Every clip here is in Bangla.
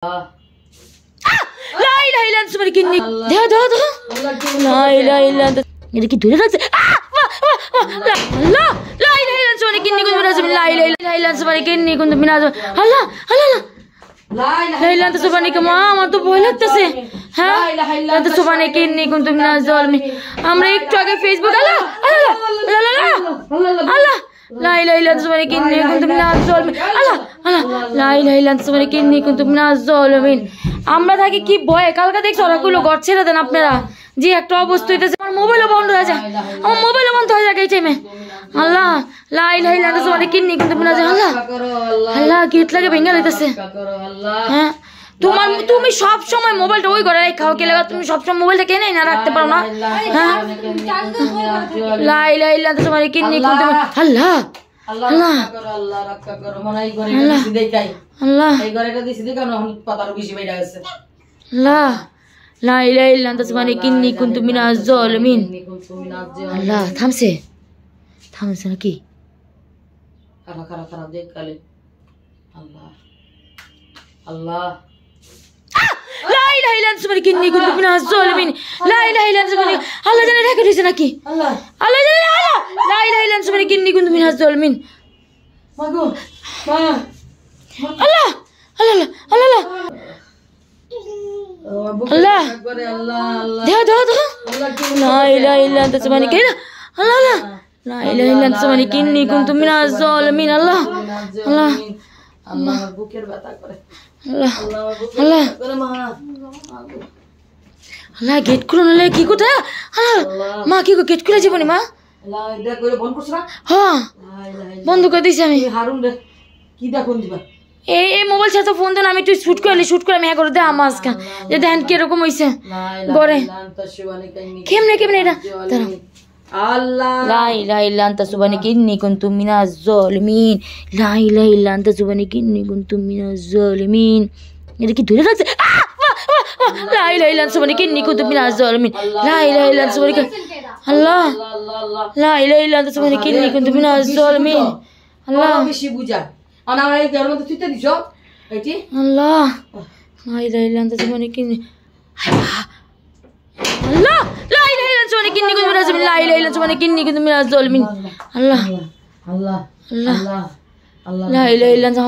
লা ইলাহা ইল্লাল্লাহ সুবহানাকে কিন্নি দেখো দেখো দেখো লা ইলাহা ইল্লাল্লাহ এটা কি ধরে রাখছে আল্লাহ লা ইলাহা ইল্লাল্লাহ সুবহানাকে কিন্নি কুনতু মিনাজ লা ইলাহা ইল্লাল্লাহ সুবহানাকে কিন্নি কুনতু মিনাজ আল্লাহ আল্লাহ লা ইলাহা ইল্লাল্লাহ সুবহানাকে মা আমার তো ভয় লাগতেছে হ্যাঁ আল্লাহ সুবহানাকে কিন্নি কুনতু মিনাজ জালিমিন আমরা একটু আগে ফেসবুক আল্লাহ আল্লাহ আল্লাহ আল্লাহ لا إله إلا أنت سبحانك إني كنت من الظالمين الله الله لا إله إلا أنت سبحانك إني كنت من الظالمين আমরা থাকি কি ভয়ে কালকে দেখছো ওরা কইলো ঘর ছেড়ে দেন আপনারা যে একটা অবস্থা হইতেছে আমার মোবাইলও বন্ধ হয়ে যায় আমার মোবাইলও বন্ধ হয়ে যায় এই টাইমে আল্লাহ লা ইলাহা ইল্লা আনতা সুবহানাকা ইন্নী কুনতু মিনাজ আল্লাহ আল্লাহ গিট লাগে ভেঙে যাইতেছে হ্যাঁ তুমি সব সময় মোবাইলটা ওই ঘরে রাখাও কি লাগা তুমি সব সময় মোবাইলটা কেন না রাখতে পারো না হ্যাঁ লা ইলাহা ইল্লা আনতা সুবহানাকা ইন্নী কুনতু আল্লাহ আল্লাহ আল্লাহ রক্ষা করো মনে এই ঘরে দিছি দেখাই আল্লাহ এই ঘরেটা দিছি দেখাও না পাতার বেশি বাইরে গেছে আল্লাহ লা ইলাহা ইল্লা আনতা সুবহানাকা ইন্নী কুনতু মিনাজ জালিমিন আল্লাহ থামছে নাকি খারাপ দেখ কালে আল্লাহ আল্লাহ لا إله إلا أنت سبحانك إني كنت من الظالمين لا إله إلا أنت سبحانك الله جل ঢাকা দিয়েছে নাকি আল্লাহ জানে لا إله إلا أنت سبحانك إني كنت من الظالمين মাগো মা আল্লাহ আল্লাহ আল্লাহ আল্লাহ করে আল্লাহ দেখো لا إله إلا أنت سبحانك আল্লাহ لا إله إلا أنت سبحانك إني كنت من الظالمين আল্লাহ আল্লাহ আল্লাহ বুকের ব্যথা করে আল্লাহ আল্লাহ আল্লাহ গেট খুলো না কি কোথা মা কি গেট খুলে যাবনি মা হ্যাঁ বন্ধ করে দিছি আমি এই মোবাইল ছাড়া ফোন দেন আমি একটু শুট করে আমি করে দে আমার আজকে যে দেখেন কিরকম হয়েছে গড়ে কেমনে এটা لا إله إلا أنت سبحانك إني كنت من الظالمين لا إله إلا أنت سبحانك إني كنت من الظالمين এটা কি ধরে রাখছে لا إله إلا أنت سبحانك إني كنت من الظالمين لا إله إلا أنت سبحانك الله لا إله إلا أنت سبحانك إني كنت من الظالمين الله বেশি বুঝা আনা এই ঘরের মধ্যে তুইতে দিছো এটি আল্লাহ لا إله إلا أنت سبحانك إني الله لا إله إلا أنت سبحانك إني كنت من الظالمين لا إله إلا أنت سبحانك إني كنت من الظالمين الله الله الله لا إله إلا أنت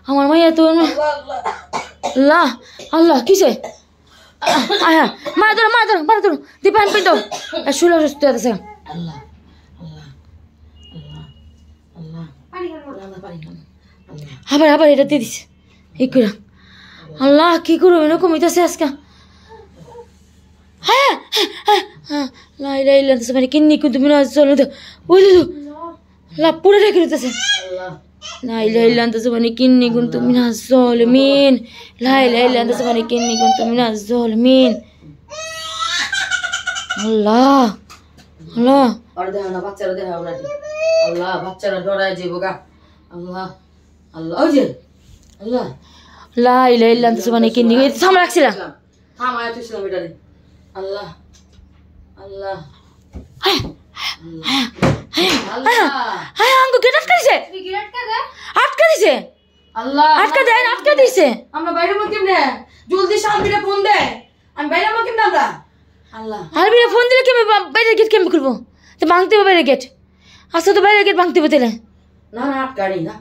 আমার মায়া তো আল্লাহ আল্লাহ কিসে আয়া মার ধরো দীপান পিতো শুলো সুস্থ আছে আল্লাহ আল্লাহ আল্লাহ আল্লাহ আবার এটা দিয়ে দিছে এই করে আল্লাহ কি করব এরকম হইতাছে আজকে لا إله إلا أنت سبحانك إني كنت من الظالمين لا পুরো রেখে দিতেছে لا إله إلا أنت سبحانك إني كنت من الظالمين لا إله إلا أنت سبحانك إني كنت من الظالمين الله الله আর দেখো না বাচ্চারা দেখো না আল্লাহ বাচ্চারা ডরায় যাবো গা আল্লাহ আল্লাহ ওই যে আল্লাহ لا إله إلا أنت سبحانك إني থাম রাখছিলাম থামায় তুইছিলাম এটারে আল্লাহ আল্লাহ আঙ্গু গেট আটকা দিছে আল্লাহ আটকা দিছে আমরা বাইরে মত কেমনে জলদি সালবিরে ফোন দে আমি বাইরে মত কেমনে আমরা আল্লাহ আলবিরে ফোন দিলে কেমনে বাইরে গেট কেমনে খুলবো তো ভাঙতে হবে বাইরে গেট আচ্ছা তো বাইরে গেট ভাঙতে হবে তাহলে না আটকাড়ি না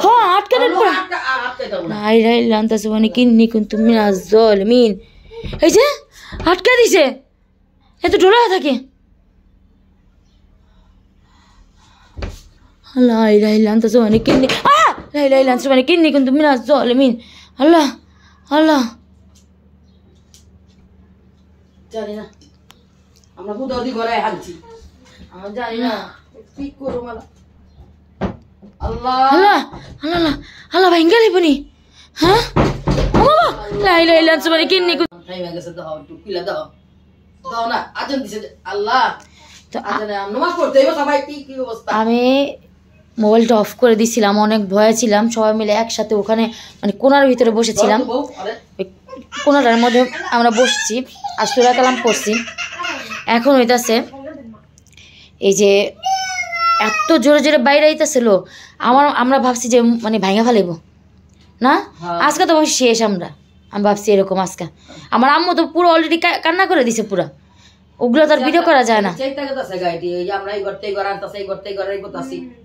হ্যাঁ আটকানো পড়া لا إله إلا أنت سبحانك إني كنت من الظالمين এই যে আটকা দিছে এত ডরা থাকে لا إله إلا أنت سبحانك إني لا إله إلا أنت سبحانك إني كنت من الظالمين الله الله জানি না আমরা বুদদি ঘরে হালছি আমরা জানি না কি করব মালা আল্লাহ আল্লাহ আল্লাহ আল্লাহ ভাঙ্গালি বনি হ্যাঁ বাবা لا إله إلا أنت سبحانك إني كنت টাইম হয়ে গেছে দাও একটু পিলা দাও না আজান দিছে আল্লাহ তো আজানে নামাজ পড়তে হবে সবাই কি অবস্থা আমি মোবাইলটা অফ করে দিছিলাম অনেক ভয়ে ছিলাম সবাই মিলে একসাথে ওখানে মানে কোণার ভিতরে বসেছিলাম কোণাটার মধ্যে আমরা বসছি আর সূরা কালাম পড়ছি এখন হইতাছে এই যে এত জোরে জোরে বাইরে আইতাছিল আমরা ভাবছি যে মানে ভাঙা ফেলাইব না আজকে তো বসে শেষ আমি ভাবছি এরকম আজকে আমার আম্মু তো পুরো অলরেডি কান্না করে দিছে পুরা ওগুলো তো আর ভিডিও করা যায় না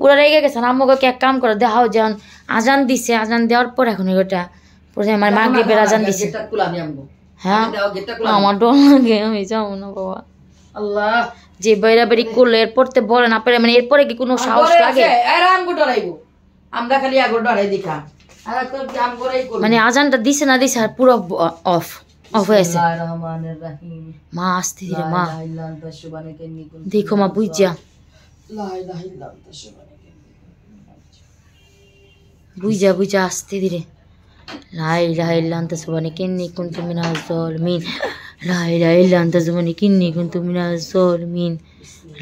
পুরো রেগে গেছে আম্মুকে এক কাম করে দেখাও যেমন আজান দিছে আজান দেওয়ার পর এখন ওটা পরে আমার মাগরিবের আজান দিছে হ্যাঁ আমার ডর লাগে আমি যাবো না বাবা আল্লাহ যে বাইরা বাড়ি করলো এরপর তো বলেন আপনারা মানে এরপরে কি কোনো সাহস লাগে আমরা খালি আগর ডরাই দেখা মানে আজানটা দিছে না দিছে আর পুরো অফ হয়েছে মা আসতে ধীরে মা দেখো মা বুঝা বুঝা আসতে ধীরে লা ইলাহা ইল্লা আনতা সুবহানাকা ইন্নী কুনতু মিনাজ জালিমিন লা ইলাহা ইল্লা আনতা সুবহানাকা ইন্নী কুনতু মিনাজ জালিমিন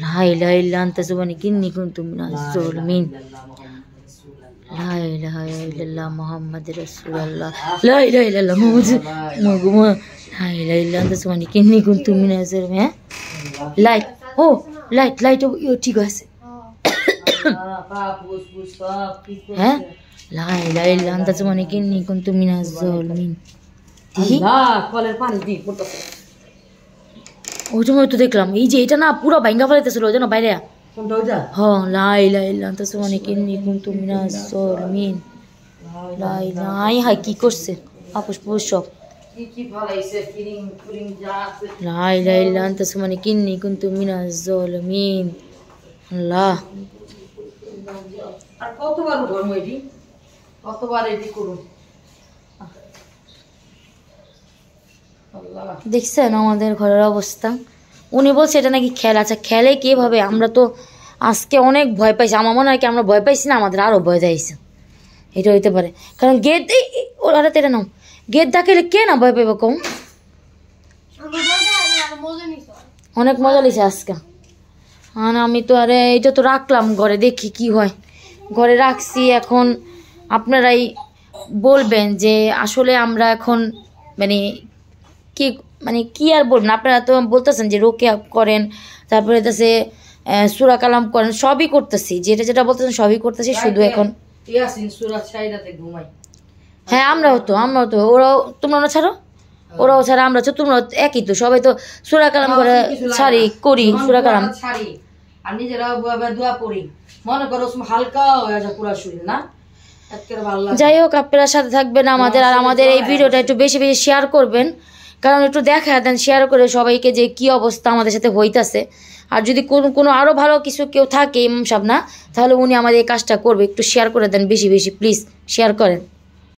লা ইলাহা ইল্লা আনতা সুবহানাকা ইন্নী কুনতু মিনাজ জালিমিন লা ইলাহা ইল্লাল্লাহ মুহাম্মাদুর রাসূলুল্লাহ লা ইলাহা ইল্লাল্লাহ মুহাম্মাদুর লা ইলাহা ইল্লা আনতা সুবহানাকা ইন্নী কুনতু মিনাজ জালিমিন লাইট লাইট ঠিক আছে হ্যাঁ লা ইলাহা ইল্লা আনতা সুবহানাকা ইন্নী কুনতু মিনাজ জালিমিন কলের পানি দি পড়তেছে ওই সময় তো দেখলাম এই যে এটা না পুরো ভাঙ্গা ফেলাইতেছিল ওই জন্য বাইরে কোনটা ওইটা হ্যাঁ লা ইলাহা ইল্লা আনতা সুবহানাকা ইন্নী কুনতু মিনাজ জালিমিন লা ইলাহা হাই কি করছে আপুস পুষ সব কি ফলাইছে ফিরিং যা আছে লা ইলাহা ইল্লা আনতা সুবহানাকা ইন্নী কুনতু মিনাজ জালিমিন আল্লাহ আর কতবার ধর্ম এটি কতবার এটি করুন দেখছেন আমাদের ঘরের অবস্থা উনি বলছে এটা নাকি খেলা আচ্ছা খেলে কিভাবে আমরা তো আজকে অনেক ভয় পাইছি আমার মনে হয় কি আমরা ভয় পাইছি না আমাদের আরও ভয় দিয়েছে এটা হইতে পারে কারণ গেট ওরা এটা নাও গেট ডাকলে কে না ভয় পাইবে কম অনেক মজা লিছে আজকে আর আমি তো আরে এটা তো রাখলাম ঘরে দেখি কি হয় ঘরে রাখছি এখন আপনারাই বলবেন যে আসলে আমরা এখন মানে কি আর বলবেন আপনারা তো বলতেছেন যে রোকেয়া করেন তারপরে তাছে সূরা কালাম করেন সবই করতেছি যেটা বলতেছেন সবই করতেছি শুধু এখন হ্যাঁ আমরাও তো ওরাও তোমরা ছাড়ো ওরাও ছাড়া আমরা তোমরা একই তো সবাই তো সূরা কালাম করে করি সূরা কালাম আর নিজেরা দোয়া পড়ি মনে করো হালকা হয়ে যায় পুরা শরীর না যাই হোক আপনারা সাথে থাকবেন আমাদের আর আমাদের এই ভিডিওটা একটু বেশি বেশি শেয়ার করবেন কারণ একটু দেখা দেন শেয়ার করে সবাইকে যে কি অবস্থা আমাদের সাথে হইতাছে আর যদি কোনো আরও ভালো কিছু কেউ থাকে ইমাম সাহেব না তাহলে উনি আমাদের এই কাজটা করবে একটু শেয়ার করে দেন বেশি বেশি প্লিজ শেয়ার করেন